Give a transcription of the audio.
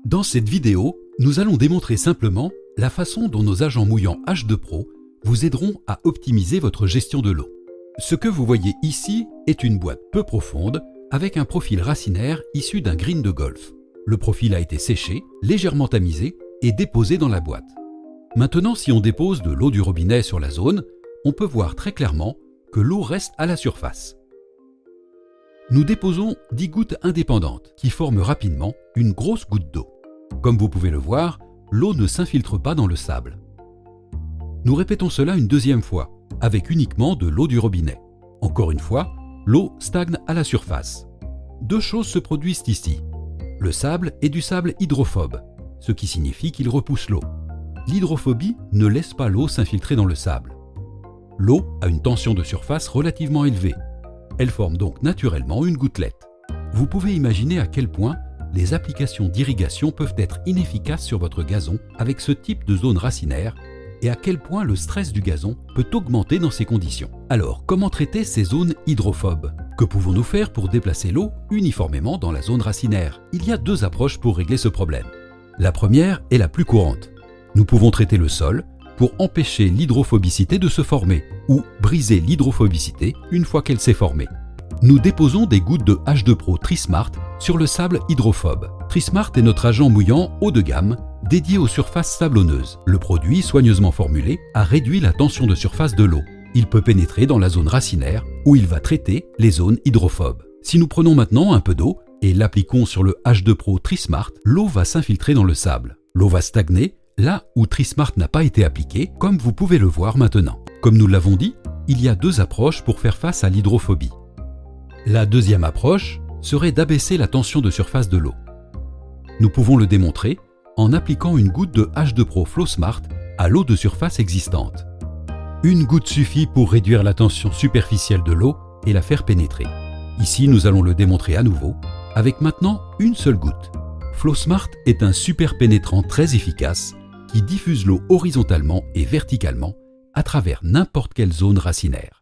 Dans cette vidéo, nous allons démontrer simplement la façon dont nos agents mouillants H2 Pro vous aideront à optimiser votre gestion de l'eau. Ce que vous voyez ici est une boîte peu profonde avec un profil racinaire issu d'un green de golf. Le profil a été séché, légèrement tamisé et déposé dans la boîte. Maintenant, si on dépose de l'eau du robinet sur la zone, on peut voir très clairement que l'eau reste à la surface. Nous déposons 10 gouttes indépendantes qui forment rapidement une grosse goutte d'eau. Comme vous pouvez le voir, l'eau ne s'infiltre pas dans le sable. Nous répétons cela une deuxième fois, avec uniquement de l'eau du robinet. Encore une fois, l'eau stagne à la surface. Deux choses se produisent ici. Le sable est du sable hydrophobe, ce qui signifie qu'il repousse l'eau. L'hydrophobie ne laisse pas l'eau s'infiltrer dans le sable. L'eau a une tension de surface relativement élevée. Elle forme donc naturellement une gouttelette. Vous pouvez imaginer à quel point les applications d'irrigation peuvent être inefficaces sur votre gazon avec ce type de zone racinaire et à quel point le stress du gazon peut augmenter dans ces conditions. Alors, comment traiter ces zones hydrophobes? Que pouvons-nous faire pour déplacer l'eau uniformément dans la zone racinaire? Il y a deux approches pour régler ce problème. La première est la plus courante. Nous pouvons traiter le sol pour empêcher l'hydrophobicité de se former ou briser l'hydrophobicité une fois qu'elle s'est formée. Nous déposons des gouttes de H2 Pro Trismart sur le sable hydrophobe. Trismart est notre agent mouillant haut de gamme dédié aux surfaces sablonneuses. Le produit, soigneusement formulé, a réduit la tension de surface de l'eau. Il peut pénétrer dans la zone racinaire où il va traiter les zones hydrophobes. Si nous prenons maintenant un peu d'eau et l'appliquons sur le H2 Pro Trismart, l'eau va s'infiltrer dans le sable. L'eau va stagner là où Trismart n'a pas été appliqué, comme vous pouvez le voir maintenant. Comme nous l'avons dit, il y a deux approches pour faire face à l'hydrophobie. La deuxième approche serait d'abaisser la tension de surface de l'eau. Nous pouvons le démontrer en appliquant une goutte de H2 Pro FlowSmart à l'eau de surface existante. Une goutte suffit pour réduire la tension superficielle de l'eau et la faire pénétrer. Ici, nous allons le démontrer à nouveau, avec maintenant une seule goutte. FlowSmart est un super pénétrant très efficace qui diffuse l'eau horizontalement et verticalement à travers n'importe quelle zone racinaire.